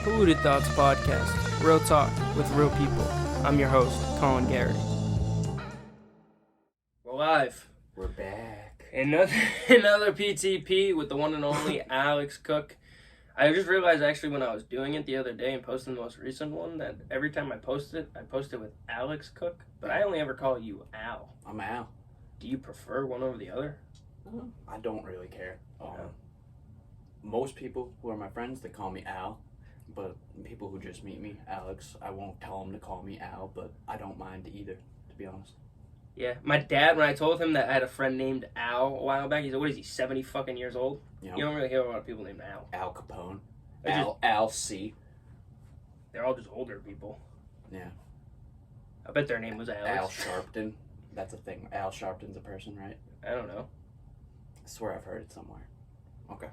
Polluted Thoughts Podcast, real talk with real people. I'm your host, Colin Garrity. We're live. We're back. Another PTP with the one and only Alex Cook. I just realized actually when I was doing it the other day and posting the most recent one that every time I post it with Alex Cook, but I only ever call you Al. I'm Al. Do you prefer one over the other? I don't really care. No. Most people who are my friends, they call me Al, but people who just meet me, Alex, I won't tell them to call me Al, but I don't mind either, to be honest. Yeah, my dad, when I told him that I had a friend named Al a while back, he said, what is he, 70 fucking years old? You don't really hear a lot of people named Al. Al Capone. Just, Al C. They're all just older people. Yeah. I bet their name was Alex. Al Sharpton. That's a thing. Al Sharpton's a person, right? I don't know. I swear I've heard it somewhere. Okay.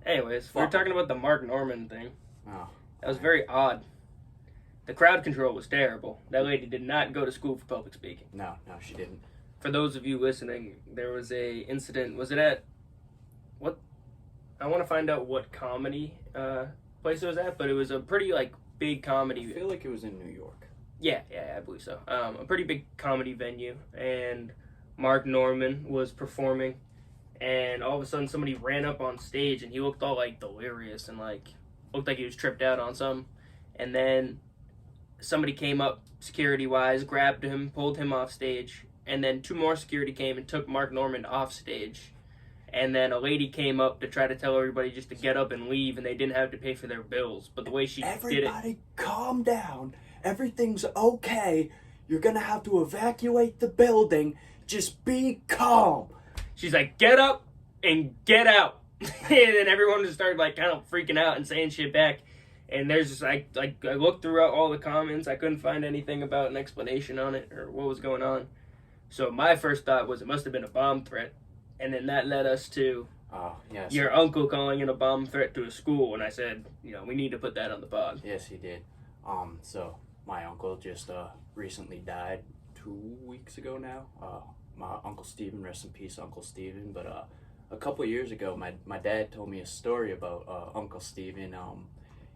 Anyways, we were talking about the Mark Norman thing. Oh. That was very odd. The crowd control was terrible. That lady did not go to school for public speaking. No, she didn't. For those of you listening, there was a incident. Was it at what? I want to find out what comedy place it was at, but it was a pretty big comedy. I feel like it was in New York. Yeah, I believe so. A pretty big comedy venue, and Mark Norman was performing, and all of a sudden somebody ran up on stage, and he looked all delirious and looked like he was tripped out on something, and then somebody came up security-wise, grabbed him, pulled him off stage, and then two more security came and took Mark Norman off stage. And then a lady came up to try to tell everybody just to get up and leave, and they didn't have to pay for their bills. But the way she did it... Everybody calm down. Everything's okay. You're gonna have to evacuate the building. Just be calm. She's like, get up and get out. And then everyone just started kind of freaking out and saying shit back. And there's just I looked throughout all the comments. I couldn't find anything about an explanation on it or what was going on. So my first thought was it must have been a bomb threat. And then that led us to your uncle calling in a bomb threat to a school. And I said, we need to put that on the pod. Yes, he did. So my uncle just recently died 2 weeks ago now. My Uncle Steven, rest in peace, Uncle Steven. But a couple of years ago, my dad told me a story about Uncle Steven.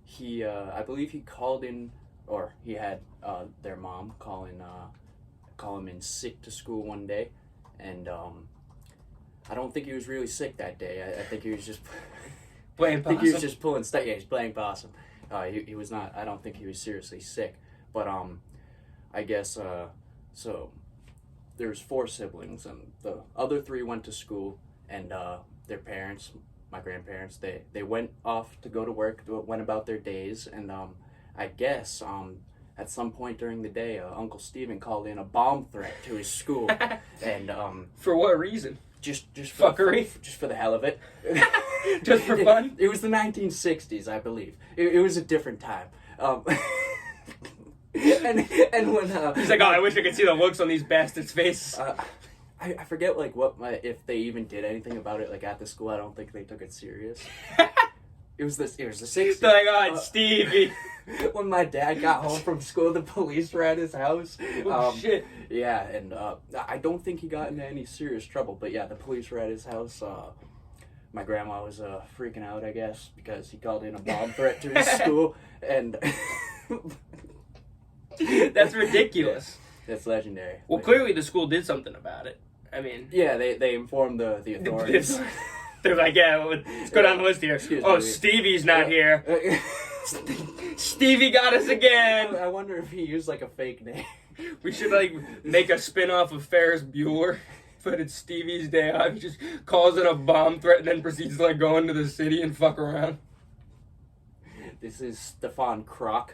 He, I believe he called in, or he had their mom call him in sick to school one day. And I don't think he was really sick that day. I think he was just playing possum. I think he was just pulling stuff. Yeah, he's playing possum. He was not. I don't think he was seriously sick. But I guess so. There's 4 siblings, and the other 3 went to school, and their parents, my grandparents, they went off to go to work, went about their days, and I guess at some point during the day, Uncle Steven called in a bomb threat to his school, and for what reason? Just fuckery? Just for the hell of it. Just for fun? It was the 1960s, I believe. It was a different time. And when he's like, I wish I could see the looks on these bastards' faces. I forget if they even did anything about it at the school. I don't think they took it serious. It was the 60s. They're like, it's Stevie. When my dad got home from school, the police were at his house. Oh, shit. Yeah, and I don't think he got into any serious trouble, but yeah, the police were at his house. My grandma was freaking out, I guess, because he called in a bomb threat to his school, and... That's ridiculous. That's legendary. Well, clearly the school did something about it. I mean... Yeah, they informed the authorities. They're like, let's go down the list here. Excuse me. Stevie's not here. Stevie got us again. I wonder if he used a fake name. We should make a spin-off of Ferris Bueller, but it's Stevie's day off. He just calls in a bomb threat and then proceeds to go into the city and fuck around. This is Stefan Kroc.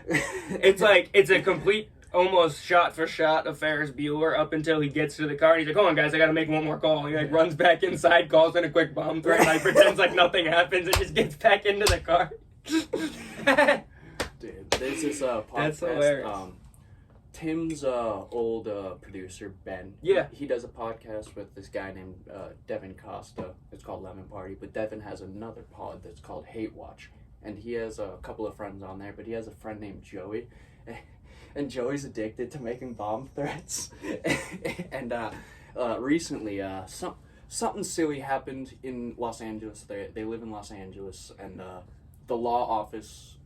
It's a complete almost shot for shot of Ferris Bueller up until he gets to the car and he's like, hold on guys, I gotta make one more call. And he runs back inside, calls in a quick bomb threat, and pretends like nothing happens and just gets back into the car. Dude, there's this podcast. That's hilarious. Tim's old producer, Ben. Yeah. He does a podcast with this guy named Devin Costa. It's called Lemon Party, but Devin has another pod that's called Hate Watch. And he has a couple of friends on there, but he has a friend named Joey. And Joey's addicted to making bomb threats. And recently, something silly happened in Los Angeles. They live in Los Angeles, and the law office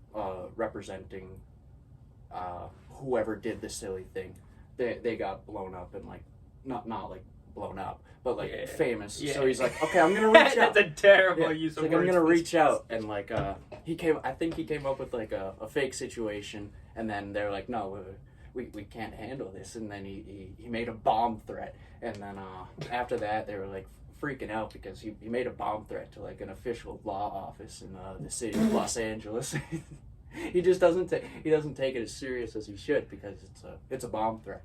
representing whoever did the silly thing. They got blown up and like not like blown up, but like famous. Yeah. So he's like, okay, I'm gonna reach out. That's a terrible use of like, words. I'm gonna reach out and like I think he came up with like a fake situation, and then they're like, no, we can't handle this, and then he made a bomb threat, and then after that they were like freaking out because he made a bomb threat to like an official law office in the city of Los Angeles. He just doesn't take it as serious as he should because it's a bomb threat.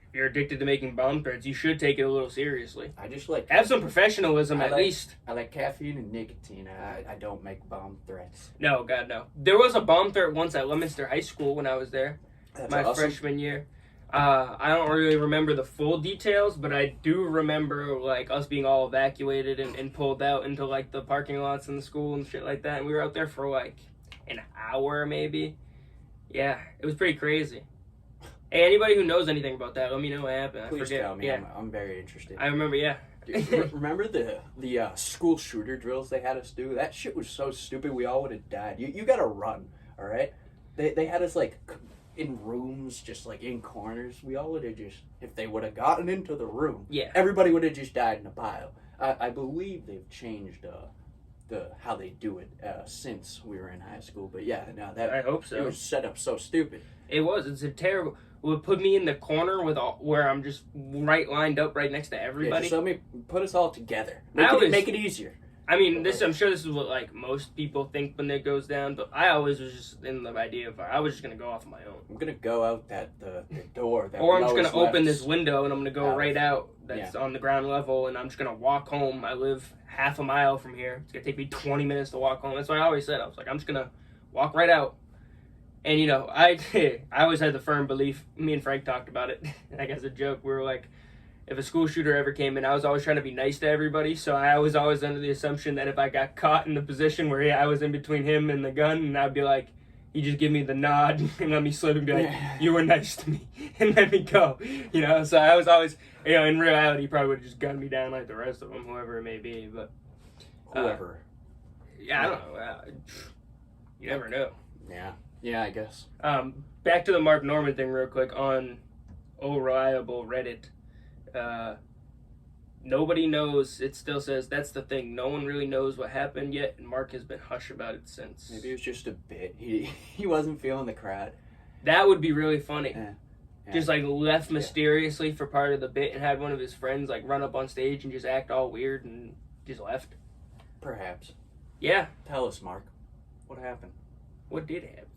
If you're addicted to making bomb threats, you should take it a little seriously. I just like have some professionalism at least. I like caffeine and nicotine. I don't make bomb threats. No, God, no. There was a bomb threat once at Leominster High School when I was there. That's my awesome. freshman year. I don't really remember the full details, but I do remember like us being all evacuated and pulled out into like the parking lots in the school and shit like that. And we were out there for like an hour maybe. Yeah, it was pretty crazy. Hey, anybody who knows anything about that, let me know what happened. Please I forget. tell me. Yeah. I'm very interested. I remember, yeah. Remember the school shooter drills they had us do? That shit was so stupid. We all would have died. You gotta run, all right? They had us like in rooms, just like in corners. We all would have just, if they would have gotten into the room, yeah, everybody would have just died in a pile. I believe they've changed how they do it since we were in high school. But yeah, no, I hope so. It was set up so stupid. It was. It's a terrible. It would put me in the corner where I'm just lined up right next to everybody. Yeah, just let me put us all together. Make it easier. I mean, I'm sure this is what like most people think when it goes down, but I always was just in the idea of I was just gonna go off on my own. I'm gonna go out the door. Or I'm just gonna open this window and I'm gonna go right out. That's on the ground level, and I'm just gonna walk home. I live half a mile from here. It's gonna take me 20 minutes to walk home. That's what I always said. I was like, I'm just gonna walk right out. And you know, I always had the firm belief. Me and Frank talked about it. Like as a joke, we were like, if a school shooter ever came in, I was always trying to be nice to everybody. So I was always under the assumption that if I got caught in the position where I was in between him and the gun, and I'd be like, he'd just give me the nod and let me slip and be like, you were nice to me, and let me go. You know, so I was always, you know, in reality, he probably would have just gunned me down like the rest of them, whoever it may be. But whoever. Yeah, I don't know. You never know. Yeah, I guess. Back to the Mark Norman thing real quick on Reliable Reddit. Nobody knows. It still says that's the thing. No one really knows what happened yet, and Mark has been hush about it since. Maybe it was just a bit. He wasn't feeling the crowd. That would be really funny. Yeah. Just like left mysteriously for part of the bit and had one of his friends like run up on stage and just act all weird and just left. Perhaps. Yeah. Tell us, Mark. What happened? What did happen?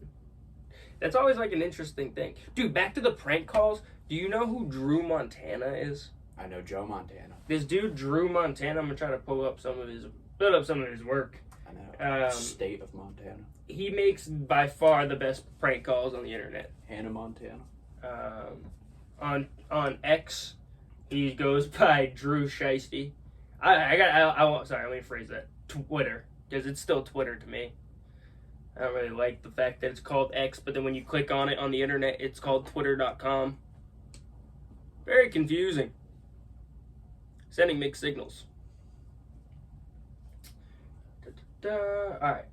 That's always like an interesting thing. Dude, back to the prank calls. Do you know who Drew Montana is? I know Joe Montana. This dude, Drew Montana, I'm gonna try to pull up some of his work. I know. State of Montana. He makes by far the best prank calls on the internet. Hannah Montana. On X, he goes by Drew Shiesty. Sorry, let me phrase that. Twitter, because it's still Twitter to me. I don't really like the fact that it's called X, but then when you click on it on the internet, it's called twitter.com. Very confusing. Sending mixed signals. Alright,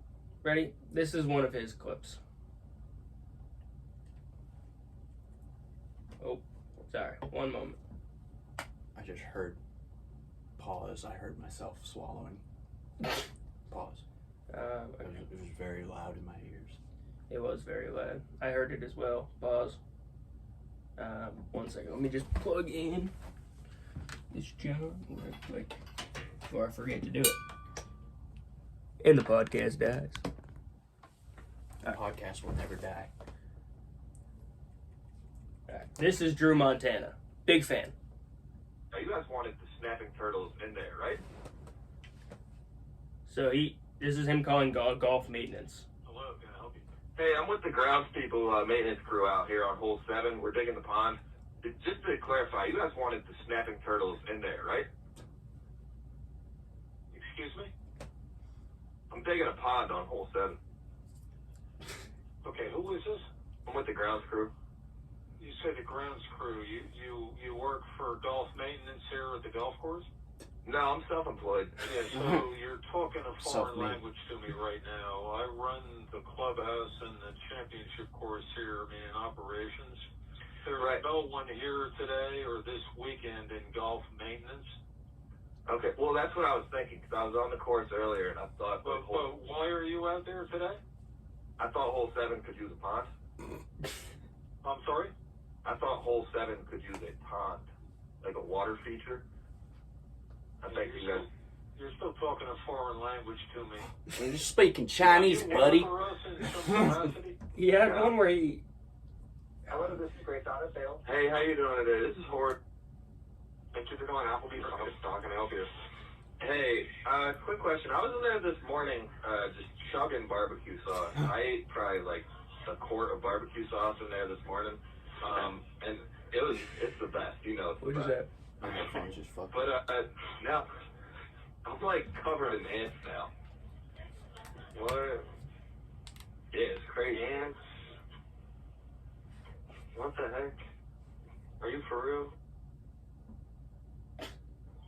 ready? This is one of his clips. Oh, sorry, one moment. I just heard pause. I heard myself swallowing. Pause. Okay. It was very loud in my ears. It was very loud. I heard it as well. Pause. 1 second. Let me just plug in this channel real quick before I forget to do it. And the podcast dies. The podcast will never die. Alright. This is Drew Montana. Big fan. Now, you guys wanted the snapping turtles in there, right? So this is him calling golf maintenance. Hello, can I help you? Hey, I'm with the groundspeople maintenance crew out here on hole 7. We're digging the pond. Just to clarify, you guys wanted the snapping turtles in there, right? Excuse me? I'm digging a pond on hole 7. Okay, who is this? I'm with the grounds crew. You say the grounds crew. You work for golf maintenance here at the golf course? No, I'm self-employed. Yeah, so you're talking a foreign Self-made. language to me right now. I run the clubhouse and the championship course here, in operations. There's no one here today or this weekend in golf maintenance. Okay, well, that's what I was thinking, because I was on the course earlier, and I thought... But why are you out there today? I thought hole 7 could use a pond. I'm sorry? I thought hole 7 could use a pond, like a water feature. I think You're still talking a foreign language to me. You're speaking Chinese, You work buddy. for us in some capacity? He had one where he. Hello, this is Grace on sale. Hey, how you doing today? This is Howard. Thank you for calling Applebee's. How can I help you? Hey, quick question. I was in there this morning, just chugging barbecue sauce. I ate probably like a quart of barbecue sauce in there this morning, and it's the best. You know, it's the What is best. that? My headphones just fucked. But now I'm like covered in ants now. What? Yeah, it's crazy. Ants? What the heck? Are you for real?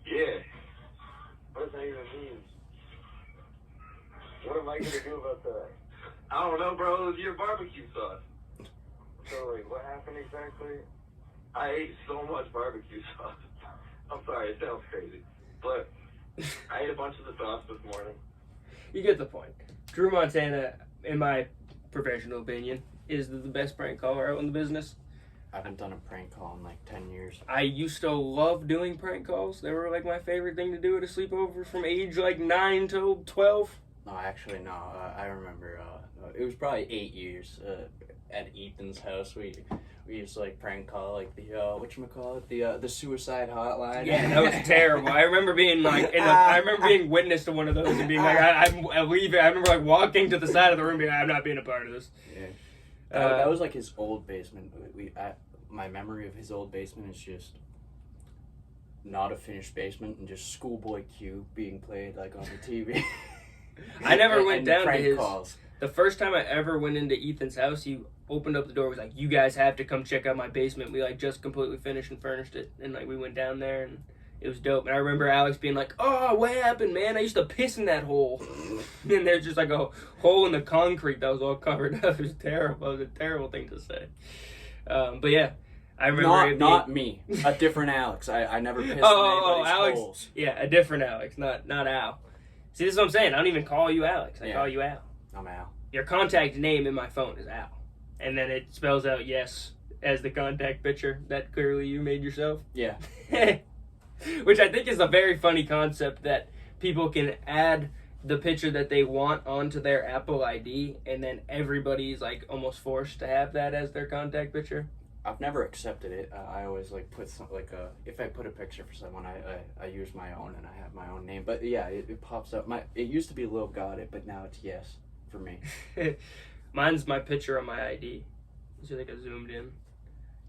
Yeah. What does that even mean? What am I gonna do about that? I don't know, bro. It was your barbecue sauce. So, like, what happened exactly? I ate so much barbecue sauce. I'm sorry, it sounds crazy. But I ate a bunch of the sauce this morning. You get the point. Drew Montana, in my professional opinion, is the best prank caller out in the business. I haven't done a prank call in like 10 years. I used to love doing prank calls. They were like my favorite thing to do at a sleepover from age like 9 till 12. No, actually, no. I remember. It was probably 8 years at Ethan's house. We used to like prank call like the whatchamacallit, the suicide hotline. Yeah, that was terrible. I remember being like, I remember being witness to one of those and being like, I'm leaving. I remember like walking to the side of the room, being like, I'm not being a part of this. Yeah. That was like his old basement. My memory of his old basement is just not a finished basement and just Schoolboy Q being played like on the TV. I never went and down to prank his. calls. The first time I ever went into Ethan's house, he opened up the door, was like, you guys have to come check out my basement. We like just completely finished and furnished it. And like we went down there and it was dope. And I remember Alex being like, oh, what happened, man? I used to piss in that hole. And there's just like a hole in the concrete that was all covered up. It was terrible. It was a terrible thing to say. But yeah, I remember Not me. A different Alex. I never pissed in anybody's Alex. holes. Yeah, a different Alex, not Al. See, this is what I'm saying. I don't even call you Alex. I call you Al. I'm Al. Your contact name in my phone is Al. And then it spells out yes as the contact picture that clearly you made yourself. Yeah. Which I think is a very funny concept that people can add the picture that they want onto their Apple ID and then everybody's like almost forced to have that as their contact picture. I've never accepted it. I always like put some if I put a picture for someone, I use my own and I have my own name. But yeah, it pops up. It used to be Lil Got It, but now it's yes for me. Mine's my picture on my ID. You see like a zoomed in.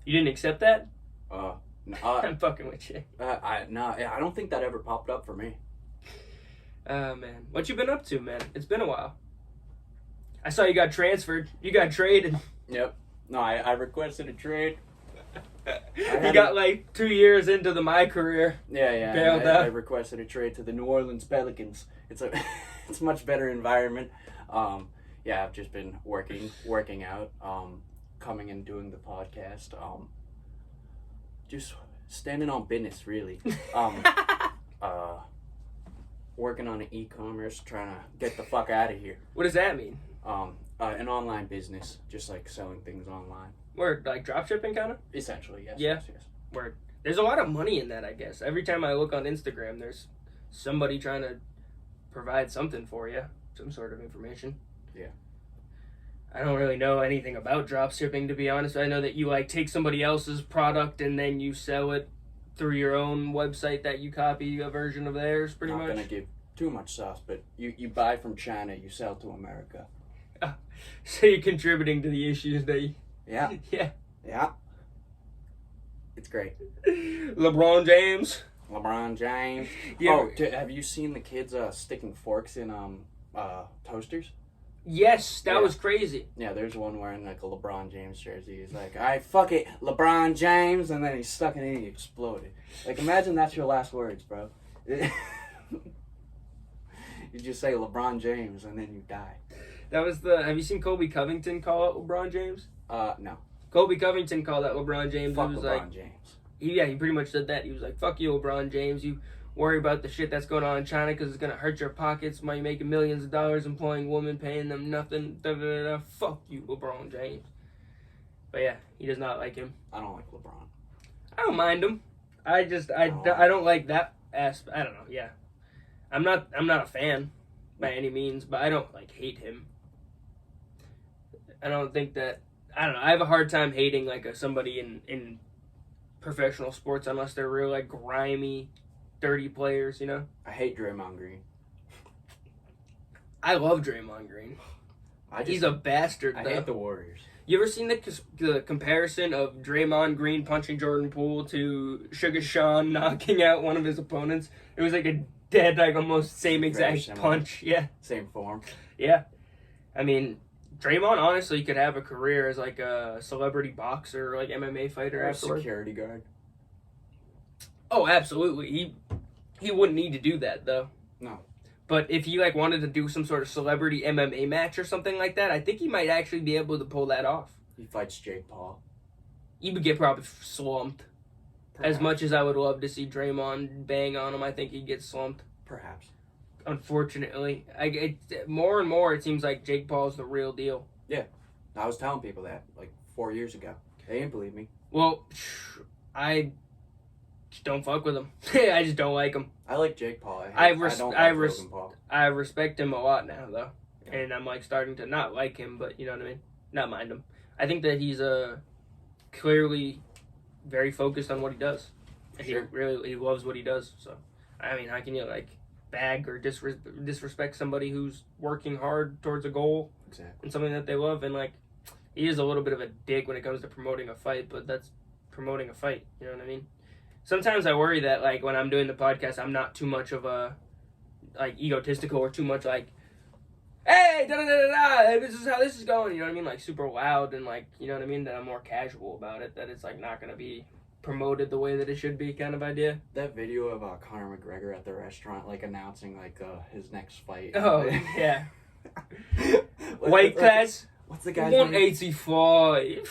You didn't accept that? No, I'm fucking with you. I don't think that ever popped up for me. Man, what you been up to, man? It's been a while. I saw you got transferred. You got traded. Yep. No, I requested a trade. You got like 2 years into my career. Yeah. Bailed out. I requested a trade to the New Orleans Pelicans. It's a much better environment. Yeah, I've just been working out, coming and doing the podcast. Just standing on business, really. Working on an e-commerce, trying to get the fuck out of here. What does that mean? An online business, just like selling things online. Word, like dropshipping kind of? Essentially, yes. Yeah. Yes. Word. There's a lot of money in that, I guess. Every time I look on Instagram, there's somebody trying to provide something for you, some sort of information. Yeah. I don't really know anything about dropshipping, to be honest. I know that you like take somebody else's product and then you sell it through your own website that you copy a version of theirs, pretty much. Not gonna give too much sauce, but you buy from China, you sell to America. So you're contributing to the issues that you... Yeah. Yeah. It's great. LeBron James. Yeah. Oh, have you seen the kids sticking forks in toasters? Yes, that was crazy. Yeah, there's one wearing like a LeBron James jersey. He's like, "Alright, fuck it, LeBron James," and then he stuck it in and he exploded. Like, imagine that's your last words, bro. You just say LeBron James and then you die. That was the. Have you seen Kobe Covington call out LeBron James? No. Kobe Covington called out LeBron James. Fuck It was LeBron like, James. he pretty much said that. He was like, "Fuck you, LeBron James. You worry about the shit that's going on in China because it's gonna hurt your pockets. While you're making millions of dollars employing women, paying them nothing. Da, da, da, da. Fuck you, LeBron James." But yeah, he does not like him. I don't like LeBron. I don't mind him. I don't like that aspect. I don't know. Yeah, I'm not a fan by any means, but I don't like hate him. I don't think that. I don't know. I have a hard time hating like somebody in professional sports unless they're real like grimy, dirty players. You know. I hate Draymond Green. I love Draymond Green. He's a bastard. I though. hate the Warriors. You ever seen the comparison of Draymond Green punching Jordan Poole to Sugar Sean knocking out one of his opponents? It was like a dead, like almost same exact punch. Yeah. Same form. Yeah. I mean, Draymond honestly could have a career as like a celebrity boxer or like MMA fighter Or a afterwards. security guard. Oh, absolutely. He wouldn't need to do that though. No. But if he like wanted to do some sort of celebrity MMA match or something like that, I think he might actually be able to pull that off. He fights Jake Paul. He would get probably slumped. Perhaps. As much as I would love to see Draymond bang on him, I think he'd get slumped. Perhaps. Unfortunately, more and more it seems like Jake Paul's the real deal. Yeah, I was telling people that like 4 years ago. They didn't believe me. Well, I just don't fuck with him. I just don't like him. I like Jake Paul. I don't like Logan Paul. I respect him a lot now, though, and I'm like starting to not like him, but you know what I mean, not mind him. I think that he's clearly very focused on what he does. Sure. He loves what he does. So, I mean, how can you like bag or disrespect somebody who's working hard towards a goal and something that they love? And like, he is a little bit of a dick when it comes to promoting a fight, but that's promoting a fight. You know what I mean? Sometimes I worry that like when I'm doing the podcast, I'm not too much of a like egotistical or too much like, hey, da da da da, this is how this is going. You know what I mean? Like super loud and like, you know what I mean? That I'm more casual about it. That it's like not gonna be promoted the way that it should be, kind of idea. That video of Conor McGregor at the restaurant, like announcing like his next fight. Oh yeah. Weight class. What's the guy's 185. name?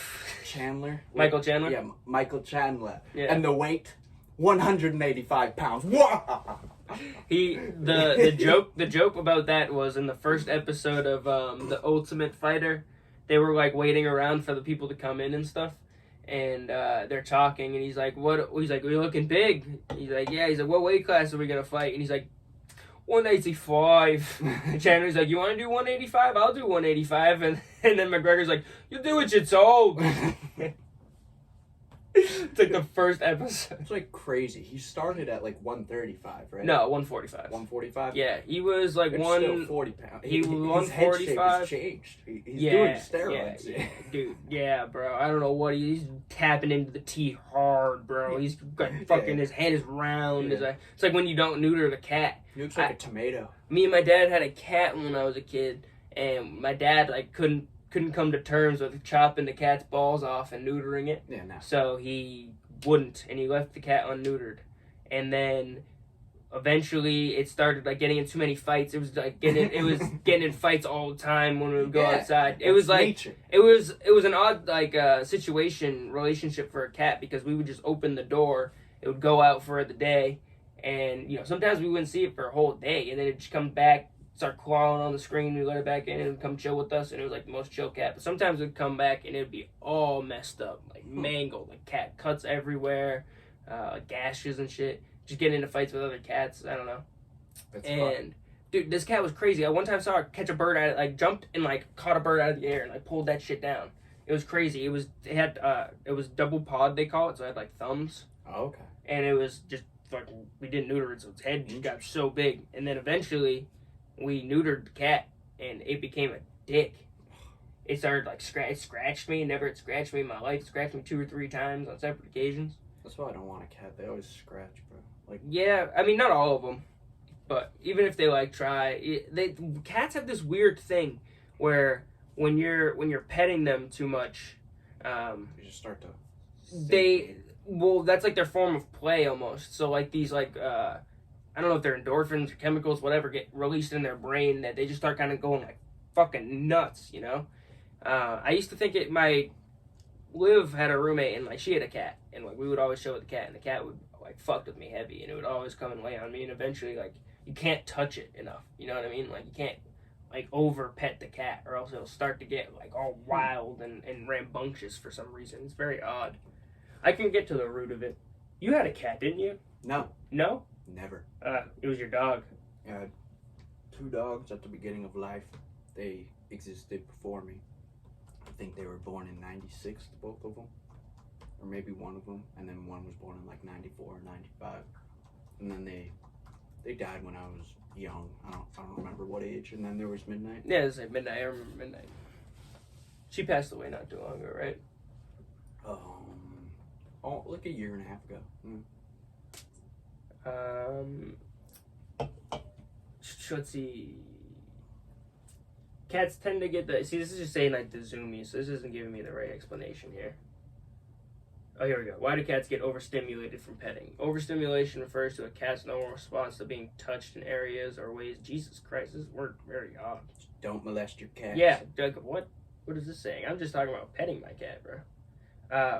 Chandler. Michael Chandler. Yeah, Michael Chandler. Yeah. And the weight, 185 pounds. The joke about that was in the first episode of The Ultimate Fighter, they were like waiting around for the people to come in and stuff, and they're talking, and he's like, "What?" He's like, "We're looking big." He's like, "Yeah." He's like, "What weight class are we gonna fight?" And he's like, 185. And Chandler's like, "You want to do 185? I'll do 185." And then McGregor's like, "You do what you're told." It's like the first episode. It's like crazy. He started at like 135, right? No, 145. 145? Yeah, he was like it's one. Still 40 pounds. He was 145. His head shape has changed. He's doing steroids. Yeah, dude. Yeah, bro. I don't know what he's tapping into the T hard, bro. He's got fucking his head is round. Yeah. It's like when you don't neuter the cat. He looks like a tomato. Me and my dad had a cat when I was a kid, and my dad like couldn't come to terms with chopping the cat's balls off and neutering it. Yeah, no. So he wouldn't, and he left the cat unneutered. And then eventually it started like getting in too many fights. It was like getting in fights all the time when we would go outside. It was like nature. it was an odd like relationship for a cat, because we would just open the door, it would go out for the day, and you know sometimes we wouldn't see it for a whole day, and then it'd just come back, start clawing on the screen, we let it back in, and it would come chill with us, and it was like the most chill cat. But sometimes it would come back and it would be all messed up, like mangled, like cat cuts everywhere, gashes and shit, just getting into fights with other cats. I don't know. That's and fun. dude, this cat was crazy. I one time saw her catch a bird out of, like jumped and like caught a bird out of the air and like pulled that shit down. It was crazy. It was double pawed, they call it, so it had like thumbs. Oh, okay. And it was just fucking, we didn't neuter it, so its head just got so big. And then eventually we neutered the cat, and it became a dick. It started like it scratched me. Never had scratched me in my life. It scratched me 2 or 3 times on separate occasions. That's why I don't want a cat. They always scratch, bro. Like, yeah, I mean not all of them, but even if they like try, cats have this weird thing where when you're petting them too much, you just start to. that's like their form of play almost. So like these like I don't know if they're endorphins or chemicals, whatever, get released in their brain that they just start kind of going like fucking nuts, you know? I used to think my Liv had a roommate and like she had a cat, and like we would always show with the cat, and the cat would like fuck with me heavy, and it would always come and lay on me, and eventually like you can't touch it enough, you know what I mean? Like you can't like over pet the cat, or else it'll start to get like all wild and rambunctious for some reason. It's very odd. I can get to the root of it. You had a cat, didn't you? No. No? Never. It was your dog. I had 2 dogs at the beginning of life. They existed before me. I think they were born in 96, both of them. Or maybe one of them. And then one was born in like 94 or 95. And then they died when I was young. I don't remember what age. And then there was Midnight. Yeah, it's like Midnight. I remember Midnight. She passed away not too long ago, right? Like a year and a half ago. Let's see. Cats tend to get this is just saying like the zoomies, so this isn't giving me the right explanation here. Oh, here we go. Why do cats get overstimulated from petting? Overstimulation refers to a cat's normal response to being touched in areas or ways. Jesus Christ, this is very odd. Don't molest your cat. Yeah, Doug, what is this saying? I'm just talking about petting my cat, bro.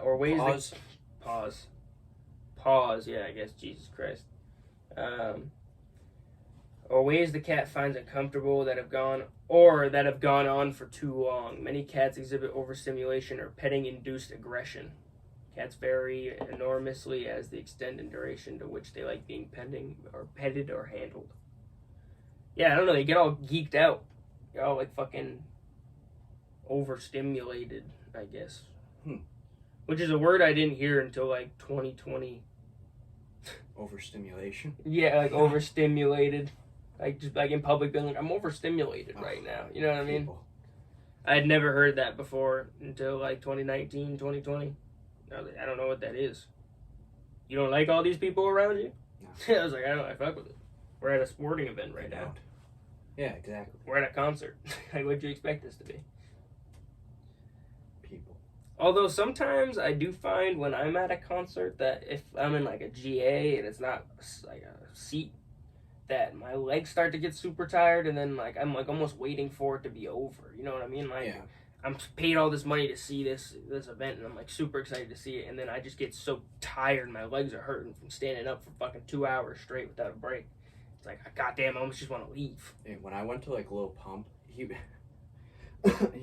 Or ways Pause, yeah, I guess, Jesus Christ. Or ways the cat finds uncomfortable that have gone on for too long. Many cats exhibit overstimulation or petting-induced aggression. Cats vary enormously as the extent and duration to which they like being petted or handled. Yeah, I don't know, they get all geeked out. They're all like fucking overstimulated, I guess. Which is a word I didn't hear until like 2020. Overstimulation? Yeah, like overstimulated. Like just like in public being like, I'm overstimulated right now. You know what I mean? I had never heard that before until like 2019, 2020. I don't know what that is. You don't like all these people around you? No. I was like, I fuck with it. We're at a sporting event right now. Yeah, exactly. We're at a concert. Like, what'd you expect this to be? People. Although sometimes I do find when I'm at a concert that if I'm in like a GA and it's not like a seat, that my legs start to get super tired, and then like I'm like almost waiting for it to be over. You know what I mean? Like I'm paid all this money to see this event, and I'm like super excited to see it, and then I just get so tired, my legs are hurting from standing up for fucking 2 hours straight without a break. It's like, goddamn, I almost just want to leave. Hey, when I went to like Lil Pump, he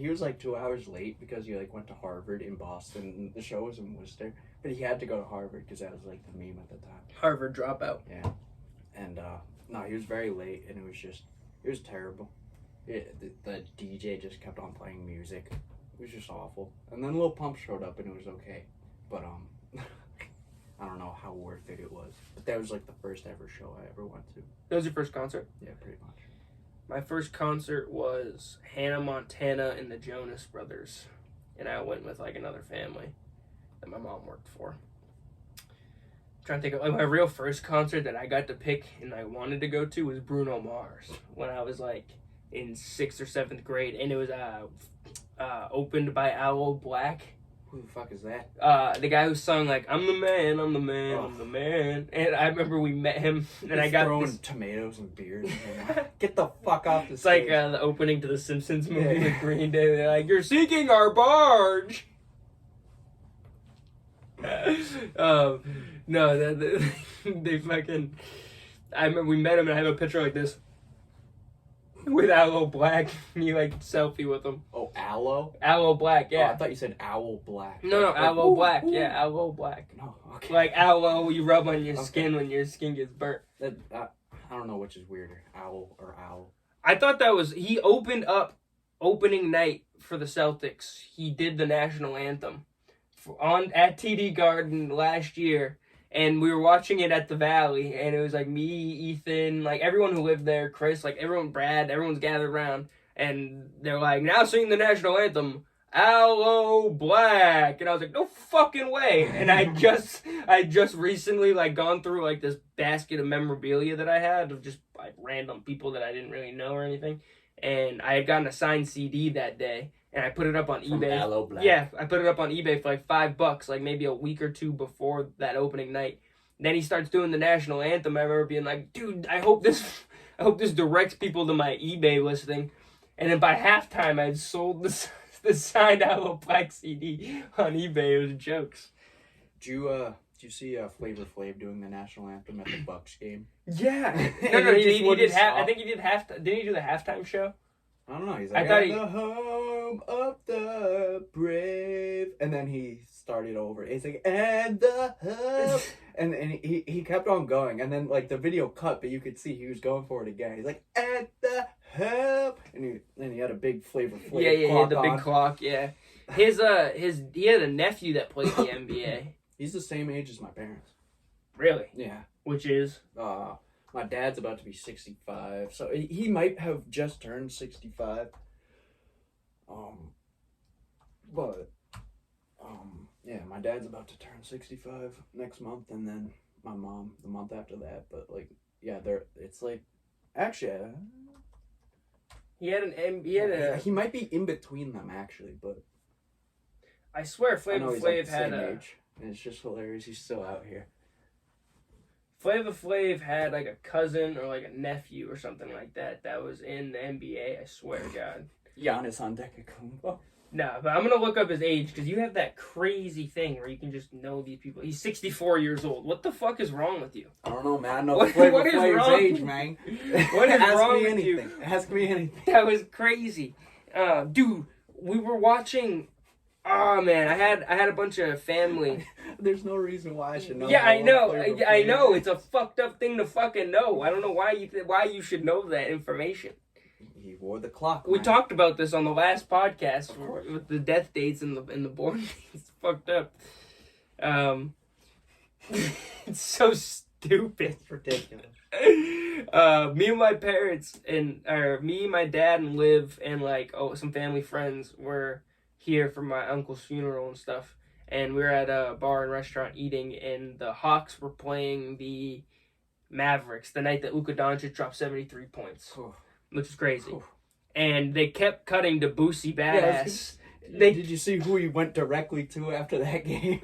was like 2 hours late because he like went to Harvard in Boston, and the show was in Worcester, but he had to go to Harvard because that was like the meme at the time. Harvard dropout. Yeah, and no, he was very late, and it was terrible. The DJ just kept on playing music. It was just awful. And then Lil Pump showed up, and it was okay. But I don't know how worth it was. But that was like the first ever show I ever went to. That was your first concert? Yeah, pretty much. My first concert was Hannah Montana and the Jonas Brothers, and I went with like another family that my mom worked for. Trying to think of like my real first concert that I got to pick and I wanted to go to was Bruno Mars when I was like in 6th or 7th grade, and it was opened by Aloe Black. Who the fuck is that? The guy who sung like I'm the man, I'm the man, I'm the man. And I remember we met him, and I got throwing tomatoes and beers. Get the fuck off the It's stage. like the opening to the Simpsons movie with Green Day. They're like, "You're sinking our barge." No, they fucking. I remember we met him, and I have a picture like this with Aloe Black. Me like selfie with him. Oh, Aloe? Aloe Black, yeah. Oh, I thought you said Owl Black. No, like, Aloe Black, yeah, Aloe Black. No, okay. Like aloe you rub on your skin when your skin gets burnt. I don't know which is weirder, owl or owl. I thought that was he opened up opening night for the Celtics. He did the national anthem at TD Garden last year. And we were watching it at the Valley, and it was like me, Ethan, like everyone who lived there, Chris, like everyone, Brad, everyone's gathered around, and they're like, now sing the national anthem, Aloe Black, and I was like, no fucking way. And I just recently like gone through like this basket of memorabilia that I had of just like random people that I didn't really know or anything, and I had gotten a signed CD that day. And I put it up on From eBay. Aloe Black. Yeah, I put it up on eBay for like $5, like maybe a week or two before that opening night. Then he starts doing the national anthem. I remember being like, dude, I hope this directs people to my eBay listing. And then by halftime, I'd sold the signed Aloe Black CD on eBay. It was jokes. Did you see Flavor Flav doing the national anthem at the Bucks game? Yeah. No, he did I think he did didn't he do the halftime show? I don't know. He's like, the home of the brave. And then he started over. He's like, and the home. and he kept on going. And then, like, the video cut, but you could see he was going for it again. He's like, at the home. And he had a big Flavor Flav clock he had the big clock, yeah. He had a nephew that played the NBA. He's the same age as my parents. Really? Yeah. Which is? My dad's about to be 65, so he might have just turned 65. Yeah, my dad's about to turn 65 next month, and then my mom the month after that. But like, yeah, it's like, actually, he might be in between them actually, but I swear, Flavor Flav had age, and it's just hilarious. He's still out here. Flavor Flav had like a cousin or like a nephew or something like that was in the NBA. I swear to God. Giannis Antetokounmpo. No, but I'm gonna look up his age because you have that crazy thing where you can just know these people. He's 64 years old. What the fuck is wrong with you? I don't know, man. I know Flavor Flav's age, man. What is wrong with you? Ask me anything. That was crazy, dude. We were watching. Oh man, I had a bunch of family. There's no reason why I should know. Yeah, I know. I know. It's a fucked up thing to fucking know. I don't know why you should know that information. He wore the clock. We talked about this on the last podcast with the death dates and the born dates. It's fucked up. It's so stupid. It's ridiculous. Me and my parents me, my dad, and Liv and like some family friends were here for my uncle's funeral and stuff, and we were at a bar and restaurant eating, and the Hawks were playing the Mavericks the night that Luka Doncic dropped 73 points, which is crazy. And they kept cutting to Boosie Badazz. Did you see who he went directly to after that game?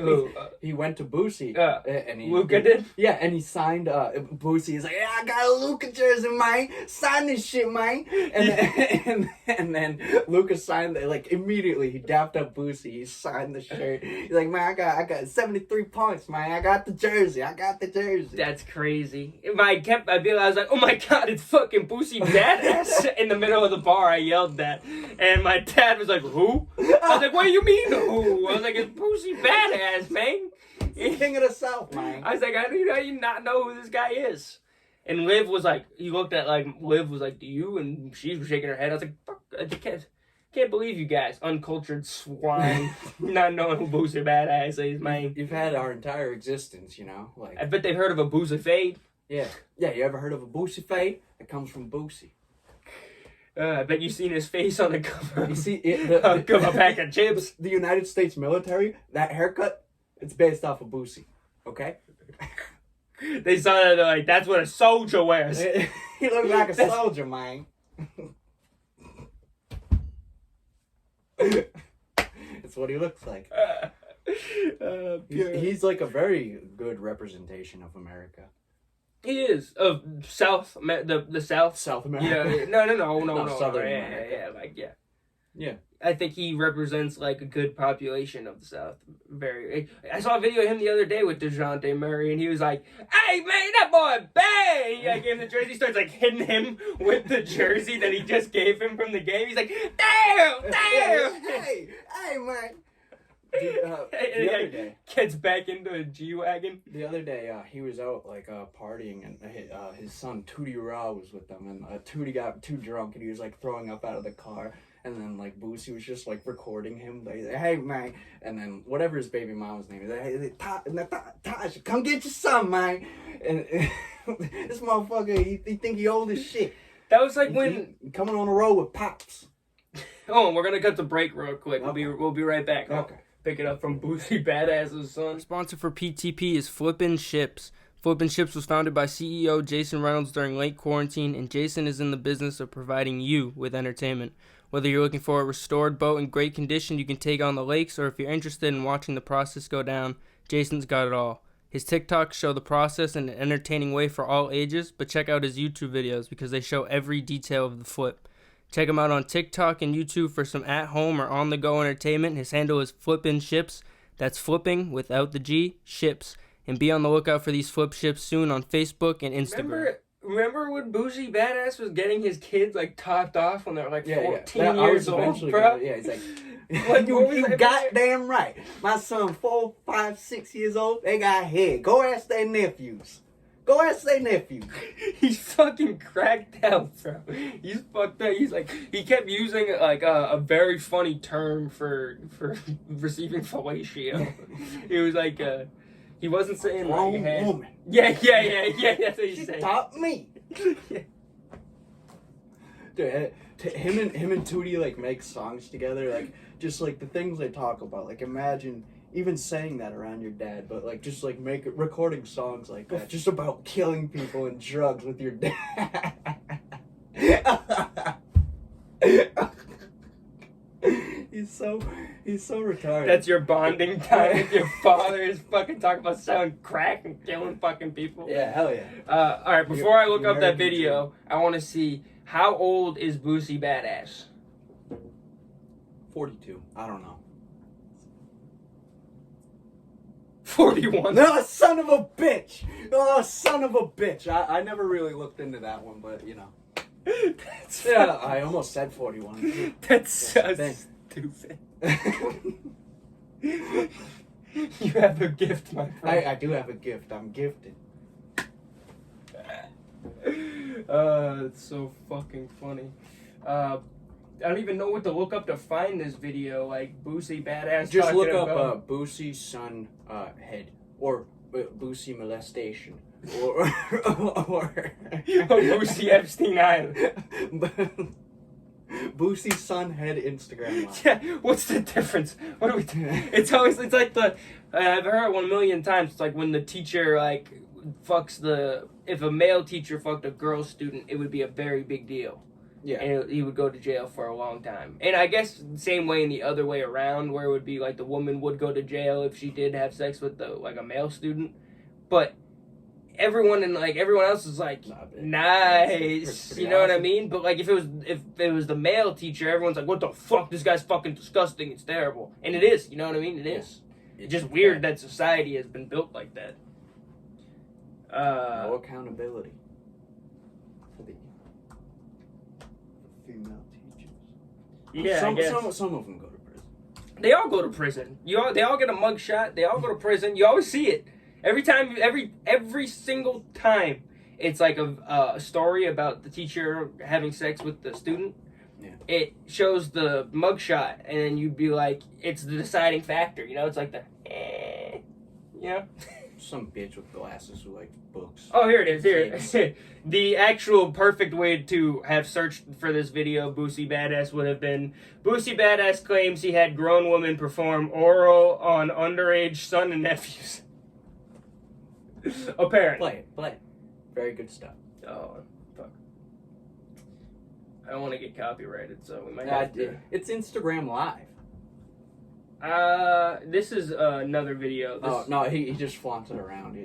He went to Boosie. And Luka did? Yeah, and he signed Boosie. He's like, yeah, I got a Luka jersey, man. Sign this shit, man. And then Luka signed it. Like, immediately, he dapped up Boosie. He signed the shirt. He's like, man, I got 73 points, man. I got the jersey. That's crazy. I was like, oh my God, it's fucking Boosie Badazz. In the middle of the bar, I yelled that. And my dad was like, who? I was like, what do you mean, who? I was like, it's Boosie Badazz, man. King of the South, man. I was like, how do you not know who this guy is? And Liv was like, Liv was like, do you? And she was shaking her head. I was like, fuck, I can't believe you guys, uncultured swine, not knowing who Boosie Badazz is, man. You've had our entire existence, you know? Like, I bet they've heard of a Boosie Fade. Yeah, you ever heard of a Boosie Fade? It comes from Boosie. I bet you've seen his face on the cover. You see, a pack of chips. The United States military, that haircut, it's based off of Boosie. Okay? They saw that, they're like, that's what a soldier wears. He looks like a soldier, man. That's what he looks like. He's like a very good representation of America. He is of South, the South. South America. Yeah, no. Southern America. Yeah. I think he represents like a good population of the South. I saw a video of him the other day with DeJounte Murray, and he was like, "Hey man, that boy bang!" I gave him the jersey. He starts like hitting him with the jersey that he just gave him from the game. He's like, "Damn! Hey man." The other day, gets back into a G-Wagon. The other day, he was out like partying, and his son Tootie Raw was with them, and Tootie got too drunk, and he was like throwing up out of the car, and then like Boosie was just like recording him, like, "Hey man," and then whatever his baby mama's name is, "Hey Tasha, come get your son, man," and this motherfucker, he think he old as shit. That was like when coming on the road with Pops. Oh, we're gonna cut the break real quick. Okay. We'll be right back. Okay. Pick it up from Boosie Badazz's son. Our sponsor for PTP is Flippin' Ships. Flippin' Ships was founded by CEO Jason Reynolds during late quarantine, and Jason is in the business of providing you with entertainment. Whether you're looking for a restored boat in great condition you can take on the lakes, or if you're interested in watching the process go down, Jason's got it all. His TikToks show the process in an entertaining way for all ages, but check out his YouTube videos because they show every detail of the flip. Check him out on TikTok and YouTube for some at-home or on-the-go entertainment. His handle is Flippin' Ships. That's flipping without the G, ships. And be on the lookout for these flip ships soon on Facebook and Instagram. Remember when Boosie Badazz was getting his kids like topped off when they were like 14 years old, bro? He's like, Like, you goddamn right. My son 4, 5, 6 years old, they got head. Go ask their nephews. He's fucking cracked out, bro. He's fucked up. He's like, he kept using like a very funny term for receiving fellatio. It was like he wasn't saying wrong like, hey. woman. Yeah. That's what he's saying. She taught me. Dude, him and Tootie like make songs together, like just like the things they talk about. Like imagine even saying that around your dad, but like just like recording songs like that, just about killing people and drugs with your dad. He's so retarded. That's your bonding time with your father, is fucking talking about selling crack and killing fucking people. Yeah, hell yeah. All right, before I look up that video, I want to see, how old is Boosie Badazz? 42. I don't know. 41. No, son of a bitch! I never really looked into that one, but you know. I almost said 41. That's so stupid. You have a gift, my friend. I do have a gift. I'm gifted. It's so fucking funny. I don't even know what to look up to find this video. Like Boosie Badazz. Just look up Boosie son head, or Boosie molestation, or Boosie Epstein Island. Boosie son head Instagram live. Yeah, what's the difference? What are we doing? It's like the I've heard it 1 million times. It's like when the teacher like fucks if a male teacher fucked a girl student, it would be a very big deal. Yeah. And he would go to jail for a long time. And I guess same way in the other way around, where it would be like the woman would go to jail if she did have sex with a male student. But everyone else is like, nice, you know what I mean? But like if it was the male teacher, everyone's like, what the fuck? This guy's fucking disgusting. It's terrible. And it is, you know what I mean? It is. It's just weird that society has been built like that. No accountability for the female teachers. Yeah, some of them go to prison. They all go to prison. They all get a mug shot. They all go to prison. You always see it. Every single time, it's like a story about the teacher having sex with the student. Yeah. It shows the mugshot, and then you'd be like, it's the deciding factor. You know, it's like you know. Some bitch with glasses who likes books. Oh, here it is. Here, the actual perfect way to have searched for this video, Boosie Badazz, would have been: Boosie Badazz claims he had grown women perform oral on underage son and nephews. Apparently. Play it. Very good stuff. Oh, fuck. I don't want to get copyrighted, so we might have to... It's Instagram Live. This is another video. No, he just flaunts it around.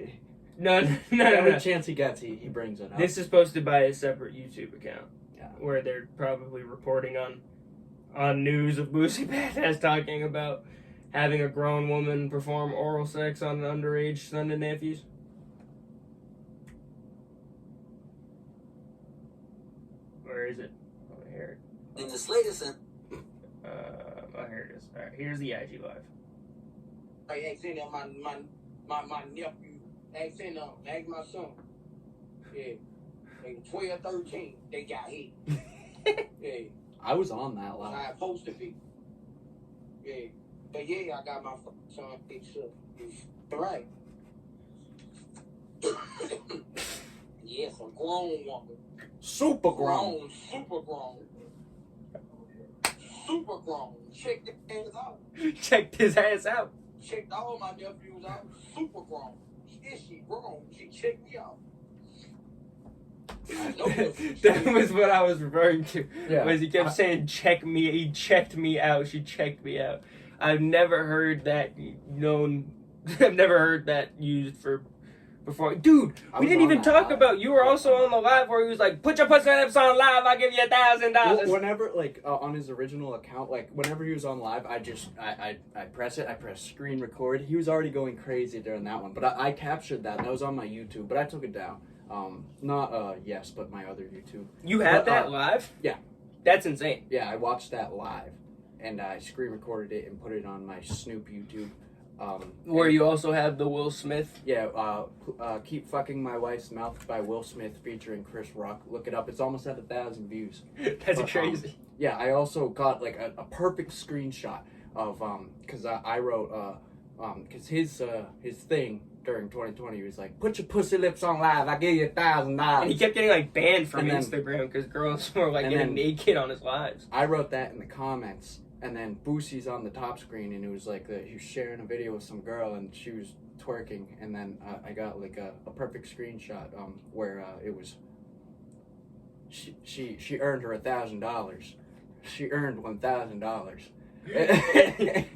No. Every chance he gets, he brings it up. This is posted by a separate YouTube account. Yeah. Where they're probably reporting on news of Boosie Badazz talking about having a grown woman perform oral sex on an underage son and nephews. Where is it? Oh, here. In this latest Here it is. All right, here's the IG Live. I ain't seen that my nephew, ain't seen them, ask my son. Yeah. They 12, 13, they got hit. Yeah. I was on that live. I posted it. Yeah. But yeah, I got my son fixed up. Right. Yes, a grown woman. Super grown. Super grown. Super grown. Checked his ass out. Checked his ass out. Checked all my nephews out. Super grown. Is she grown? She checked me out. That was what I was referring to. Yeah. Was he kept saying, check me, he checked me out, she checked me out. I've never heard that known I've never heard that used for before. Dude, we didn't even talk about, you were also on the live where he was like, put your pussy lips on live, I'll give you $1,000. Whenever, like, on his original account, like, whenever he was on live, I press screen record. He was already going crazy during that one, but I captured that. That was on my YouTube, but I took it down. Not Yes, but my other YouTube. You had that live? Yeah. That's insane. Yeah, I watched that live, and I screen recorded it and put it on my Snoop YouTube. Where you also have the Will Smith. Yeah, Keep Fucking My Wife's Mouth by Will Smith featuring Chris Rock. Look it up. It's almost at 1,000 views. That's crazy. Yeah, I also got like a perfect screenshot of because I wrote because his thing during 2020 was like, put your pussy lips on live, I give you $1,000. And he kept getting like banned from Instagram because girls were like getting naked on his lives. I wrote that in the comments. And then Boosie's on the top screen, and it was like he was sharing a video with some girl, and she was twerking. And then I got like a perfect screenshot where it was she earned her $1,000. She earned $1,000.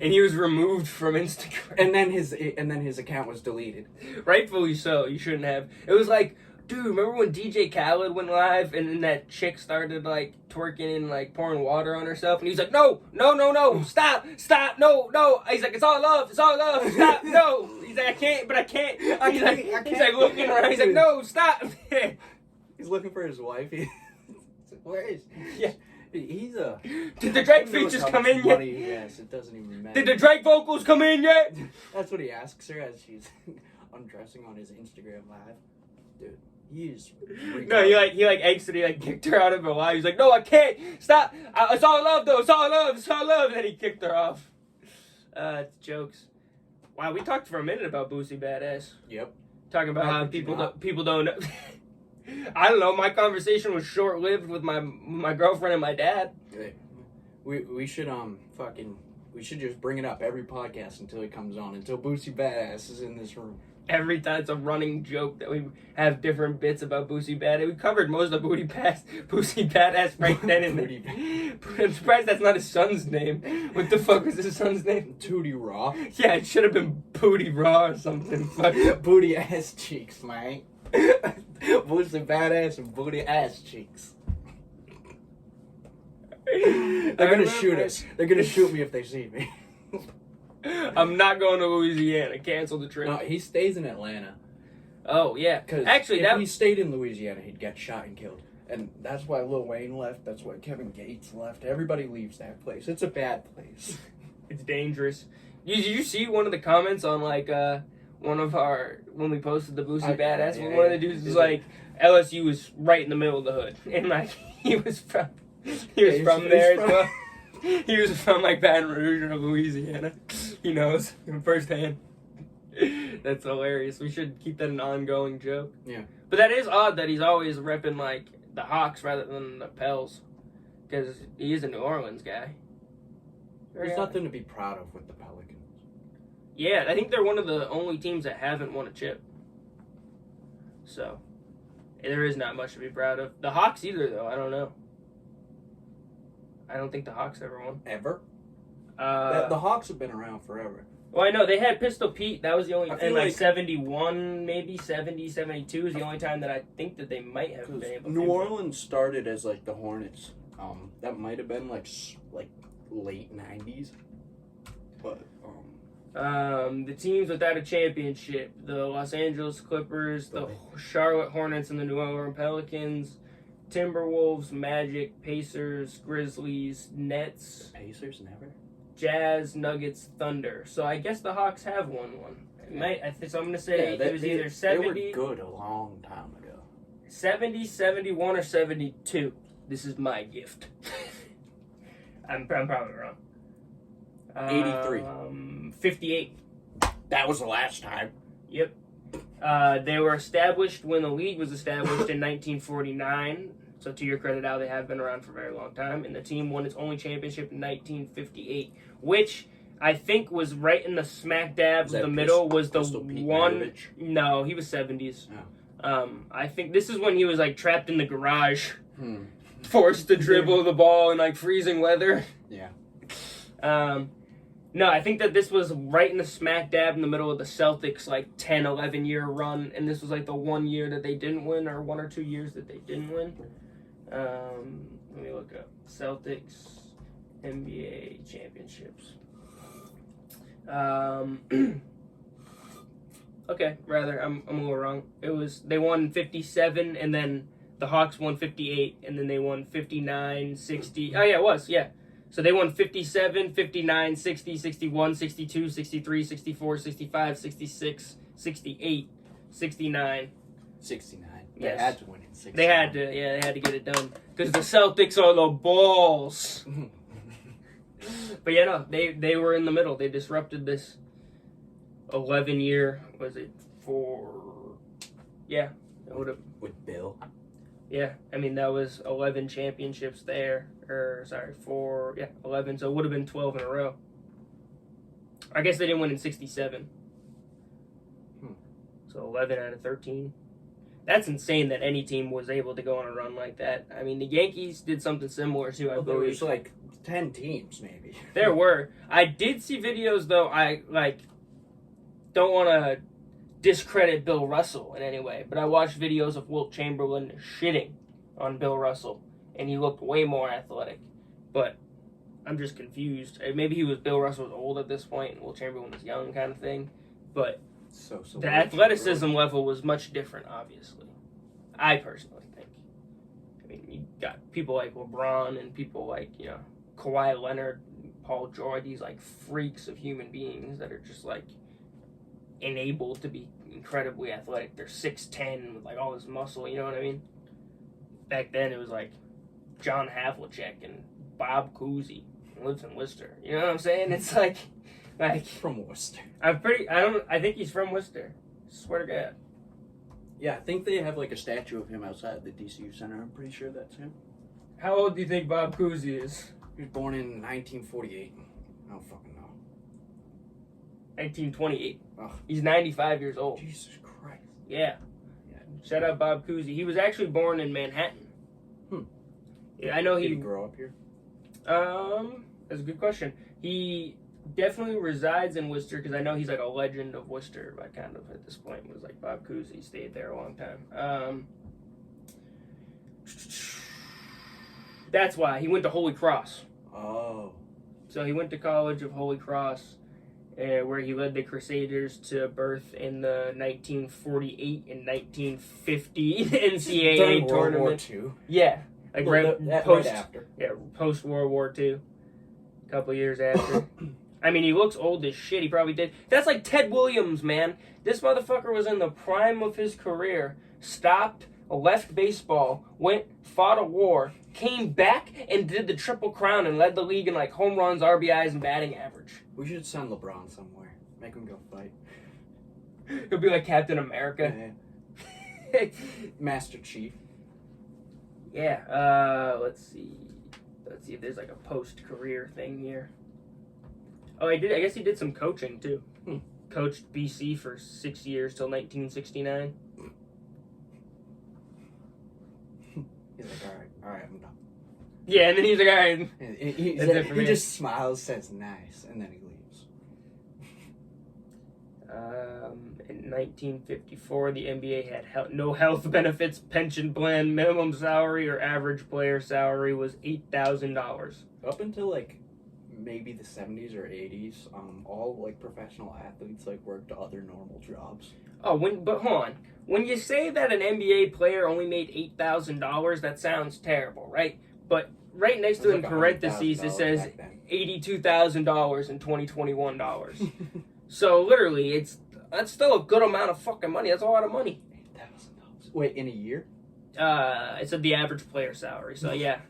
And he was removed from Instagram. And then his account was deleted. Rightfully so. You shouldn't have. It was like, dude, remember when DJ Khaled went live and then that chick started like twerking and like pouring water on herself, and he's like, no, stop, no. He's like, it's all love, stop, no. He's like, I can't. He's like looking around. He's like, no, stop. He's looking for his wife. He's like, where is? Yeah. He's Did the Drake features come in yet? Yes, it doesn't even matter. Did the Drake vocals come in yet? That's what he asks her as she's undressing on his Instagram live. Dude. No, he exited, he like kicked her out of her life. He's like, no, I can't, stop, it's all love though, it's all love, and then he kicked her off. It's jokes. Wow, we talked for a minute about Boosie Badazz. Yep. Talking about how people don't know. I don't know, my conversation was short-lived with my girlfriend and my dad. We should we should just bring it up every podcast until he comes on, until Boosie Badazz is in this room. Every time it's a running joke that we have different bits about Boosie Badazz. We covered most of Boosie Badazz right then and there. I'm surprised that's not his son's name. What the fuck was his son's name? Tootie Raw. Yeah, it should have been Booty Raw or something. Booty ass cheeks, man. Boosie Badazz and booty ass cheeks. They're gonna shoot us. They're gonna shoot me if they see me. I'm not going to Louisiana. Cancel the trip. No, he stays in Atlanta. Oh, yeah. Actually, if he stayed in Louisiana, he'd get shot and killed. And that's why Lil Wayne left. That's why Kevin Gates left. Everybody leaves that place. It's a bad place. It's dangerous. Did you see one of the comments on, like, one of our, when we posted the Boosie Badazz? One of the dudes was like, LSU was right in the middle of the hood. And, like, he was from there as well. He was from, like, Baton Rouge or Louisiana. He knows firsthand. That's hilarious. We should keep that an ongoing joke. Yeah. But that is odd that he's always repping, like, the Hawks rather than the Pels. Because he is a New Orleans guy. There's nothing to be proud of with the Pelicans. Yeah, I think they're one of the only teams that haven't won a chip. So, there is not much to be proud of. The Hawks either, though. I don't know. I don't think the Hawks ever won. Ever? The Hawks have been around forever. Well, I know. They had Pistol Pete. That was the only... And, like, 71, maybe 70, 72 is the only time that I think that they might have been able to... New Orleans started as, like, the Hornets. That might have been, like late 90s. But, the teams without a championship. The Los Angeles Clippers, the Charlotte Hornets, and the New Orleans Pelicans... Timberwolves, Magic, Pacers, Grizzlies, Nets. The Pacers never? Jazz, Nuggets, Thunder. So I guess the Hawks have won one. So I'm going to say it was either 70... They were good a long time ago. 70, 71, or 72. This is my gift. I'm probably wrong. 83. 58. That was the last time. Yep. They were established when the league was established in 1949. So to your credit, Al, they have been around for a very long time. And the team won its only championship in 1958, which I think was right in the smack dab of the middle. Was the one? No, he was 70s. Oh. I think this is when he was like trapped in the garage, forced to dribble the ball in like freezing weather. Yeah. No, I think that this was right in the smack dab in the middle of the Celtics, like, 10, 11-year run, and this was, like, the 1 year that they didn't win, or 1 or 2 years that they didn't win. Let me look up. Celtics NBA championships. Okay, rather, I'm a little wrong. They won 57, and then the Hawks won 58, and then they won 59, 60. Oh, yeah, it was, yeah. So they won 57, 59, 60, 61, 62, 63, 64, 65, 66, 68, 69. 69. Yes. They had to win in 69. They had to get it done. Because the Celtics are the balls. But yeah, no, they were in the middle. They disrupted this 11-year, yeah. With Bill. Yeah, I mean, that was 11 championships there. 11, so it would have been 12 in a row. I guess they didn't win in 67. So 11 out of 13. That's insane that any team was able to go on a run like that. I mean, the Yankees did something similar too, I There believe. was like 10 teams, maybe. There were. I did see videos, though. I, don't want to discredit Bill Russell in any way, but I watched videos of Wilt Chamberlain shitting on Bill Russell, and he looked way more athletic. But I'm just confused. Maybe he was Bill Russell was old at this point, and Wilt Chamberlain was young, kind of thing. But So the athleticism level was much different, obviously. I personally think. I mean, you got people like LeBron and people like, Kawhi Leonard, Paul George, these, freaks of human beings that are just, enabled to be incredibly athletic. They're 6'10" with, all this muscle, you know what I mean? Back then, it was, John Havlicek and Bob Cousy, who lives in Worcester. You know what I'm saying? It's from Worcester. I think he's from Worcester. Swear to God. Yeah, I think they have a statue of him outside the DCU Center. I'm pretty sure that's him. How old do you think Bob Cousy is? He was born in 1948. I don't fucking know. 1928. Oh. He's 95 years old. Jesus Christ. Yeah. Shout out Bob Cousy. He was actually born in Manhattan. Yeah, I know Did he grow up here? That's a good question. He definitely resides in Worcester because I know he's a legend of Worcester, kind of at this point. Was Bob Cousy stayed there a long time. That's why he went to Holy Cross. Oh. So he went to College of Holy Cross, where he led the Crusaders to birth in the 1948 and 1950 NCAA During tournament. World War II. Yeah, right after. Yeah, post World War II. A couple years after. I mean, he looks old as shit. He probably did. That's like Ted Williams, man. This motherfucker was in the prime of his career. Stopped, left baseball, fought a war, came back and did the Triple Crown and led the league in home runs, RBIs, and batting average. We should send LeBron somewhere. Make him go fight. He'll be like Captain America. Yeah. Master Chief. Yeah, let's see if there's a post-career thing here. Oh, I guess he did some coaching too. Coached BC for 6 years till 1969. He's like, all right, I'm done. Yeah, and then he's like, all right. He just smiles, says nice, and then he leaves. In 1954, the NBA had no health benefits, pension plan, minimum salary, or average player salary was $8,000. Up until maybe the 70s or 80s, all professional athletes worked other normal jobs. Oh, but hold on. When you say that an NBA player only made $8,000, that sounds terrible, right? But right next to it in parentheses, it says $82,000 in 2021 dollars. So literally, that's still a good amount of fucking money. That's a lot of money. $8,000. Wait, in a year? It said the average player salary. So yeah.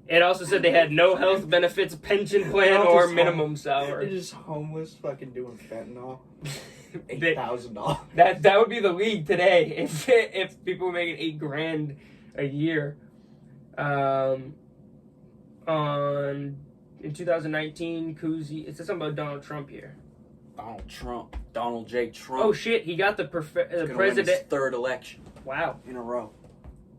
It also said they had no health benefits, pension plan, or minimum salary. They're just homeless, fucking doing fentanyl. $8,000. That would be the league today if people were making $8,000 a year. In 2019, Cousy. It says something about Donald Trump here. Donald J. Trump. Oh shit! He got the president. Win his third election. Wow. In a row.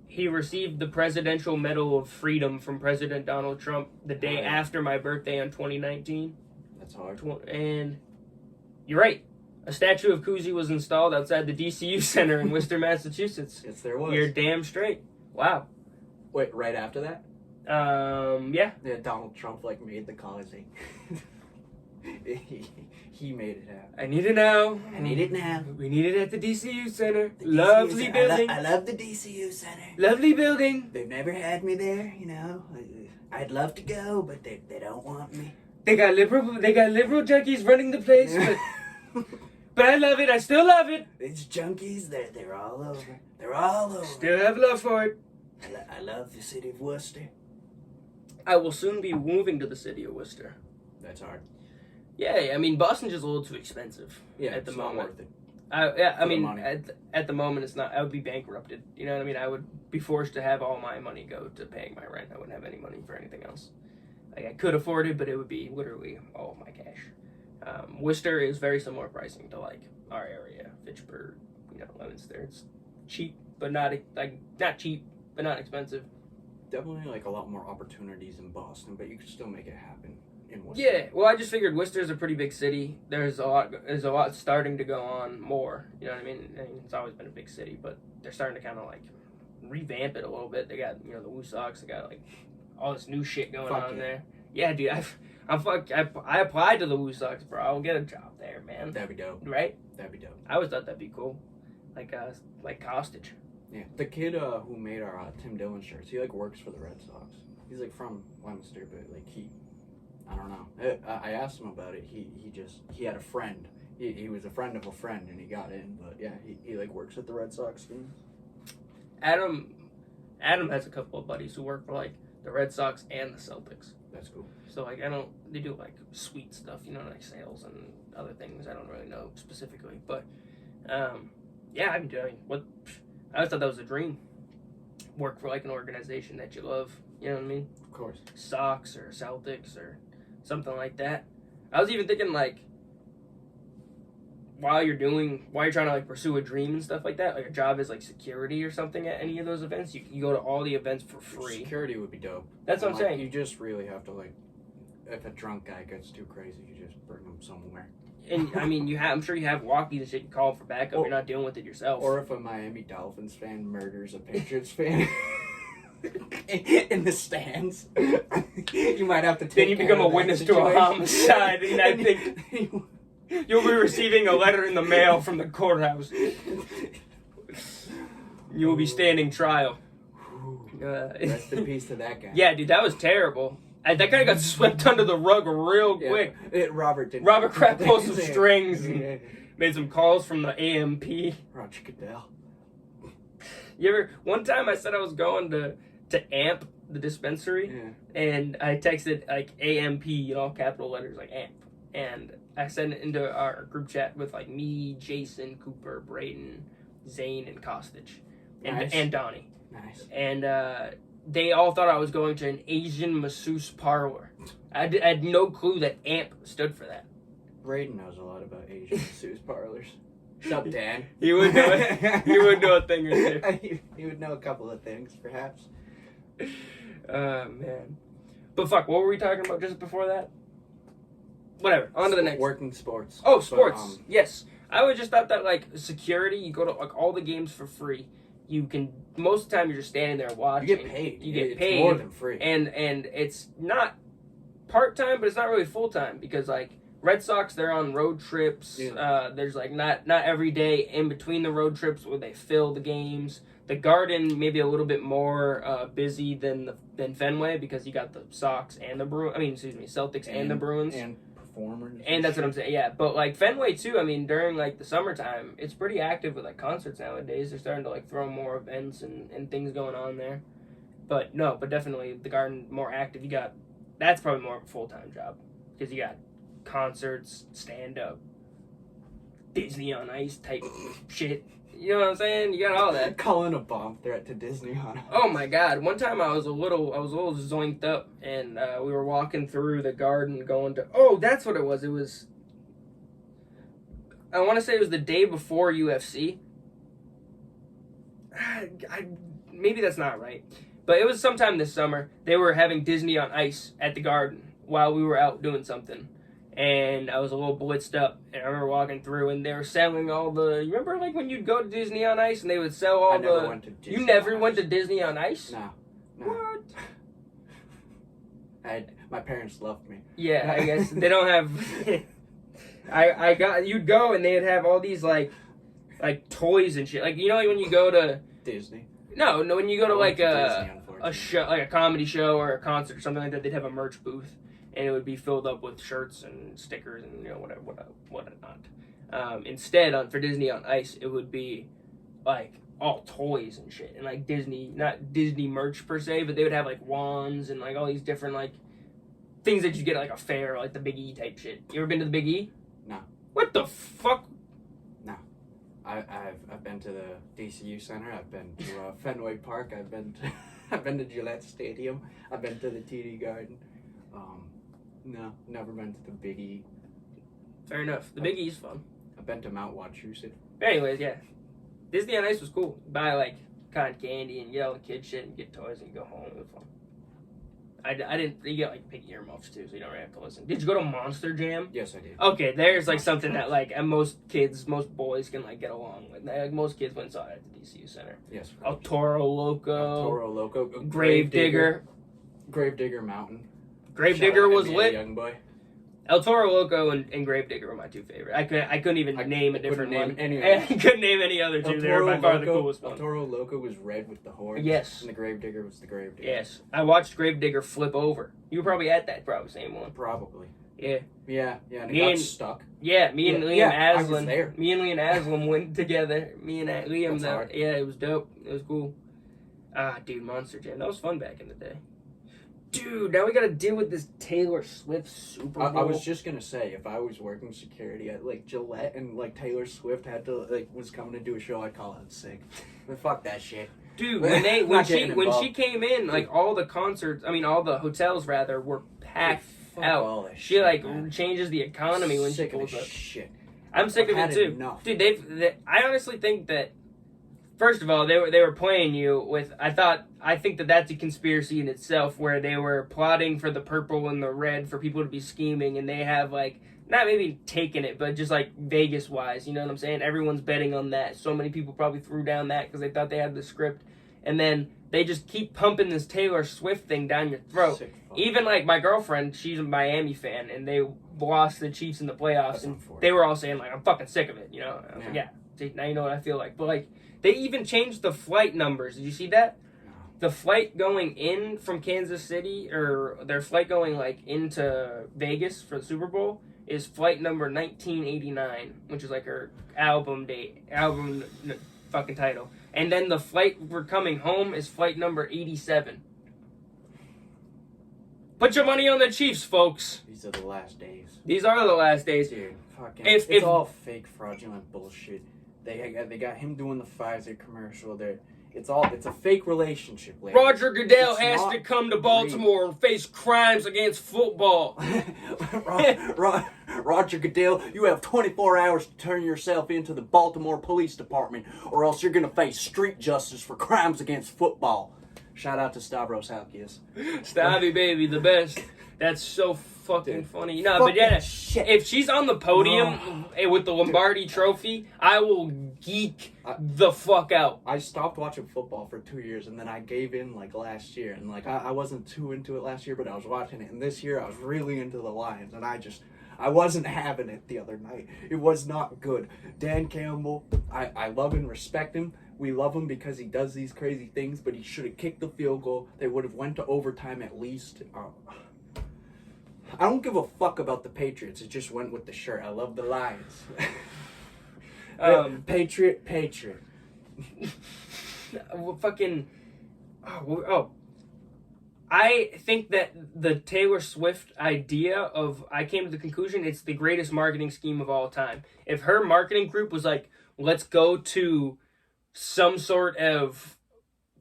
He received the Presidential Medal of Freedom from President Donald Trump the day after my birthday in 2019. That's hard. And you're right. A statue of Cousy was installed outside the DCU Center in Worcester, Massachusetts. Yes, there was. You're damn straight. Wow. Wait, right after that? Yeah. Yeah, Donald Trump made the Coliseum. he made it happen. I need it now. I need it now. We need it at the DCU Center. The DCU Lovely Center. building. I love the DCU Center. Lovely building. They've never had me there, I'd love to go, but they don't want me. They got liberal junkies running the place, but I love it. I still love it. It's junkies. They're all over. They're all over. Still have love for it. I love the city of Worcester. I will soon be moving to the city of Worcester. That's hard. Yeah, I mean Boston's just a little too expensive. Yeah, at the it's moment. not worth it. I mean, money. at the moment, it's not. I would be bankrupted. You know what I mean? I would be forced to have all my money go to paying my rent. I wouldn't have any money for anything else. Like I could afford it, but it would be literally all of my cash. Worcester is very similar pricing to our area, Fitchburg, Leominster. It's cheap, but not cheap, but not expensive. Definitely a lot more opportunities in Boston, but you could still make it happen in Worcester. Yeah, well, I just figured Worcester's a pretty big city. There's a lot starting to go on more. You know what I mean? It's always been a big city, but they're starting to kind of revamp it a little bit. They got the Woo Sox. They got all this new shit going on there. Yeah, dude, I applied to the Woo Sox, bro. I'll get a job there, man. That'd be dope. Right? That'd be dope. I always thought that'd be cool, like Costage. Yeah, the kid who made our Tim Dillon shirts, he works for the Red Sox. He's from Leominster, but I don't know. I asked him about it. He had a friend. He was a friend of a friend, and he got in. But yeah, he works at the Red Sox games. Adam has a couple of buddies who work for the Red Sox and the Celtics. That's cool. So they do sweet stuff, sales and other things. I don't really know specifically, but yeah, I always thought that was a dream. Work for an organization that you love. You know what I mean? Of course. Sox or Celtics or something like that. I was even thinking while you're trying to pursue a dream and stuff like that, a job as security or something at any of those events. You go to all the events for free. Security would be dope. That's what I'm saying. You just really have to if a drunk guy gets too crazy, you just bring him somewhere. And I mean, I'm sure you have walkies and shit. You call for backup. You're not dealing with it yourself. Or if a Miami Dolphins fan murders a Patriots fan in the stands, you might have to take. Then you become a witness to a homicide, and I think you'll be receiving a letter in the mail from the courthouse. You will be standing trial. Rest in peace to that guy. Yeah, dude, that was terrible. That guy got swept under the rug real quick. Robert Kraft pulled some strings and made some calls from the AMP. Roger Goodell. One time I said I was going to AMP, the dispensary, and I texted AMP, all capital letters, AMP. And I sent it into our group chat with me, Jason, Cooper, Braden, Zane, and Kostic. And Donnie. Nice. And they all thought I was going to an Asian masseuse parlor. I had no clue that AMP stood for that. Braden knows a lot about Asian masseuse parlors. What's up, Dan? He would know it. He would know a thing or two. He would know a couple of things, perhaps. Man. But fuck, what were we talking about just before that? Whatever, on to the next. Working sports. Oh, sports. Yes. I always just thought that, security, you go to, all the games for free. You can, most of the time, you're just standing there watching. You get paid. It's more than free. And it's not part-time, but it's not really full-time because, Red Sox, they're on road trips. Yeah. There's, not every day in between the road trips where they fill the games. The Garden maybe a little bit more busy than Fenway because you got the Sox and the Celtics and the Bruins. And performers. And that's what I'm saying, yeah. But, Fenway, too, during, the summertime, it's pretty active with, concerts nowadays. They're starting to, throw more events and things going on there. But definitely the Garden more active. That's probably more of a full-time job because you got concerts, stand-up, Disney on Ice type shit. You know what I'm saying? You got all that. Calling a bomb threat to Disney on Ice. Oh my God! One time I was a little zoinked up, and we were walking through the Garden, going to. Oh, that's what it was. It was. I want to say it was the day before UFC. Maybe that's not right, but it was sometime this summer. They were having Disney on Ice at the Garden while we were out doing something, and I was a little blitzed up. And I remember walking through, and they were selling all the. You remember like when you'd go to Disney on Ice, and they would sell all I the. never went to Disney You never on went Ice. to Disney on Ice? No. What? My parents loved me. Yeah, I guess they don't have. You'd go and they'd have all these like toys and shit. Like you know, like when you go to Disney. no, when you go to like Disney, a unfortunately. show, like a comedy show or a concert or something like that, they'd have a merch booth and it would be filled up with shirts and stickers and whatnot. Instead, for Disney on Ice, it would be like all toys and shit and like Disney, not Disney merch per se, but they would have like wands and like all these different like things that you get at like a fair, like the Big E type shit. You ever been to the Big E? No. What the fuck? No. I've been to the DCU Center. I've been to Fenway Park. I've been to Gillette Stadium. I've been to the TD Garden. No, never been to the Big E. Fair enough. The Big E's fun. I've been to Mount Wachusett. Anyways, yeah. Disney on Ice was cool. Buy like cotton candy and get all the kid shit and get toys and go home. It was fun. I didn't. You get like big earmuffs too, so you don't really have to listen. Did you go to Monster Jam? Yes, I did. Okay, there's like something that like most boys can like get along with. Like most kids went and saw it at the DCU Center. Yes. El Toro Loco. Toro Loco. Gravedigger. Gravedigger Mountain. Gravedigger was NBA lit. Young boy. El Toro Loco and Gravedigger were my two favorite. I couldn't even name a different one. I couldn't name any other two. They were by far the coolest El one. Toro Loco was red with the horns. Yes. And the Gravedigger was the Gravedigger. Yes. I watched Gravedigger flip over. You were probably at that same one. Probably. Yeah. Yeah, and Me it got and- stuck. Yeah, me and Liam I was Aslan. there. Me and Liam Aslan went together. Me and Liam. That's hard. Yeah, it was dope. It was cool. Dude, Monster Jam. That was fun back in the day. Dude, now we gotta deal with this Taylor Swift Super Bowl. I was just gonna say, if I was working security at like Gillette and like Taylor Swift was coming to do a show, I'd call out sick. But fuck that shit. Dude, when Not she getting involved. came in, like all the concerts, all the hotels rather were packed Fuck out. all that She shit, like man. changes the economy when she Sick of pulls this up. shit. I'm sick of I've it had too, enough. dude. I honestly think that. First of all, they were playing you with. I think that that's a conspiracy in itself, where they were plotting for the purple and the red for people to be scheming, and they have like not maybe taken it, but just like Vegas wise, you know what I'm saying? Everyone's betting on that. So many people probably threw down that because they thought they had the script, and then they just keep pumping this Taylor Swift thing down your throat. Sick fuck. Even like my girlfriend, she's a Miami fan, and they lost the Chiefs in the playoffs, That's and unfortunate. they were all saying like, "I'm fucking sick of it," you know? I was like, yeah. See, now you know what I feel like. But like, they even changed the flight numbers. Did you see that? No. The flight going in from Kansas City, or their flight going like into Vegas for the Super Bowl, is flight number 1989, which is like her album fucking title. And then the flight we're coming home is flight number 87. Put your money on the Chiefs, folks. These are the last days. These are the last days. Dude, fucking, If- it's all fake, fraudulent bullshit. They got him doing the Pfizer commercial. It's a fake relationship. Lady. Roger Goodell It's has not to come to Baltimore and face crimes against football. Roger Goodell, you have 24 hours to turn yourself into the Baltimore Police Department, or else you're gonna face street justice for crimes against football. Shout out to Stavros Halkias. Stabby baby, the best. That's so fucking Dude, funny. No, fuck but yeah, that shit. if she's on the podium with the Lombardi Trophy, I will geek the fuck out. I stopped watching football for 2 years, and then I gave in like last year, and like I wasn't too into it last year, but I was watching it, and this year I was really into the Lions, and I wasn't having it the other night. It was not good. Dan Campbell, I love and respect him. We love him because he does these crazy things, but he should have kicked the field goal. They would have went to overtime at least. I don't give a fuck about the Patriots. It just went with the shirt. I love the Lions. Patriot. Fucking. I think that the Taylor Swift idea of, I came to the conclusion it's the greatest marketing scheme of all time. If her marketing group was like, let's go to some sort of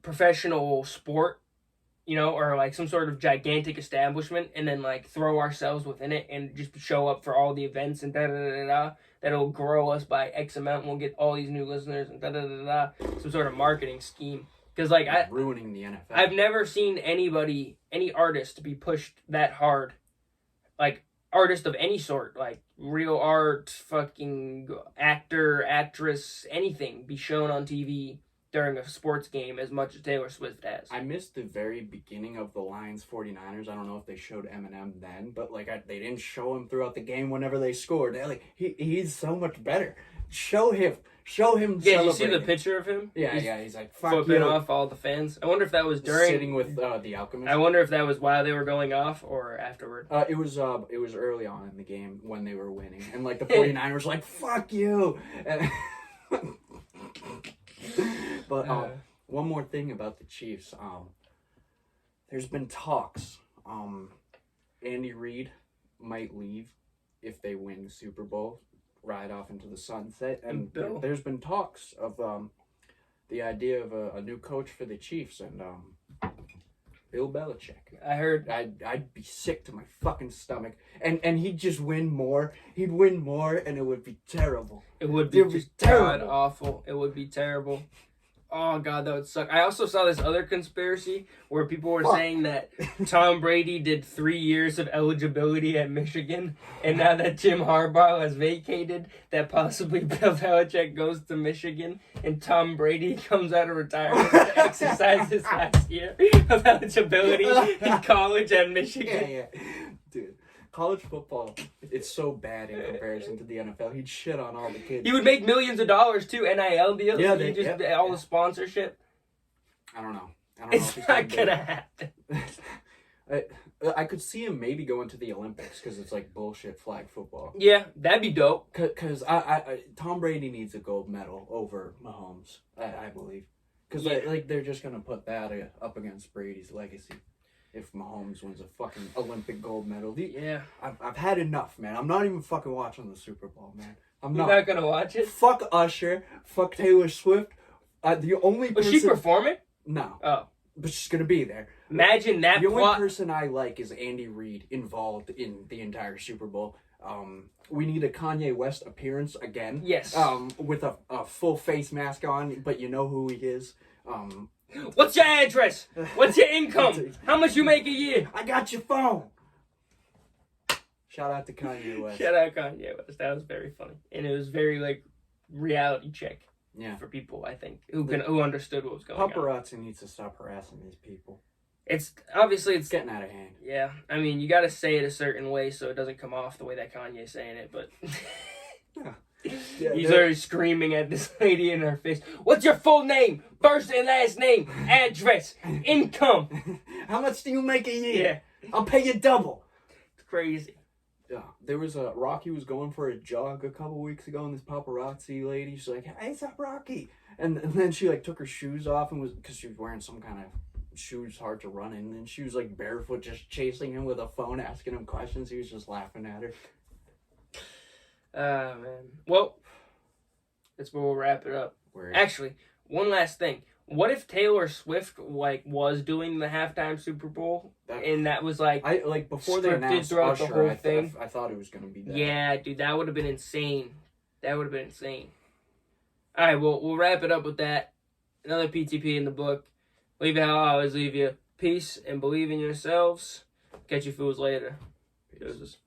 professional sport, you know, or like some sort of gigantic establishment, and then like throw ourselves within it and just show up for all the events and that'll grow us by X amount and we'll get all these new listeners and some sort of marketing scheme. Because like ruining the NFL. I've never seen any artist be pushed that hard, like artist of any sort, like real art, fucking actor, actress, anything, be shown on TV during a sports game as much as Taylor Swift has. I missed the very beginning of the Lions 49ers. I don't know if they showed Eminem then, but like they didn't show him throughout the game whenever they scored. They're like he's so much better. Show him. Yeah, you see the picture of him? Yeah, he's like fuck flipping you. off all the fans. I wonder if that was during Sitting with the Alchemist. I wonder if that was while they were going off or afterward. It was early on in the game when they were winning, and like the 49ers like fuck you. And but one more thing about the Chiefs. There's been talks. Andy Reid might leave if they win the Super Bowl, ride off into the sunset, and there's been talks of the idea of a new coach for the Chiefs, and Bill Belichick. I heard I'd be sick to my fucking stomach, and he'd just win more. He'd win more, and it would be terrible. It would be just god awful. It would be terrible. Oh god, that would suck. I also saw this other conspiracy where people were saying that Tom Brady did 3 years of eligibility at Michigan, and now that Jim Harbaugh has vacated, that possibly Bill Belichick goes to Michigan, and Tom Brady comes out of retirement to exercise his last year of eligibility in college at Michigan. Yeah. Dude, college football, it's so bad in comparison to the NFL. He'd shit on all the kids. He would make millions of dollars too, NIL deals. Yeah, all the sponsorship. I don't know. It's not gonna happen. I could see him maybe going to the Olympics because it's like bullshit flag football. Yeah, that'd be dope. Because Tom Brady needs a gold medal over Mahomes, I believe. Because they're just gonna put that up against Brady's legacy. If Mahomes wins a fucking Olympic gold medal. Yeah. I've had enough, man. I'm not even fucking watching the Super Bowl, man. You're not gonna watch it? Fuck Usher. Fuck Taylor Swift. The only person... Was she performing? No. Oh. But she's gonna be there. Imagine that The only person I like is Andy Reid involved in the entire Super Bowl. We need a Kanye West appearance again. Yes. With a full face mask on, but you know who he is. What's your address? What's your income? How much you make a year? I got your phone. Shout out to Kanye West. Shout out Kanye West. That was very funny, and it was very like reality check. Yeah. For people, I think who understood what was going on. Paparazzi needs to stop harassing these people. It's obviously it's getting out of hand. Yeah, I mean you got to say it a certain way so it doesn't come off the way that Kanye's saying it, but. He's already screaming at this lady in her face. What's your full name? First and last name, address, income. How much do you make a year? Yeah. I'll pay you double. It's crazy. Yeah, there was a Rocky was going for a jog a couple weeks ago, and this paparazzi lady, she's like, "Hey, what's up, Rocky?" And then she like took her shoes off and was because she was wearing some kind of shoes hard to run in, and she was like barefoot, just chasing him with a phone, asking him questions. He was just laughing at her. Man. Well, that's where we'll wrap it up. Actually, one last thing. What if Taylor Swift was doing the halftime Super Bowl and that was before they announced throughout Usher, the whole thing? I thought it was gonna be that. Yeah, dude, that would have been insane. All right, well, we'll wrap it up with that. Another PTP in the book. Leave it how I always leave you. Peace and believe in yourselves. Catch you fools later. Deuces.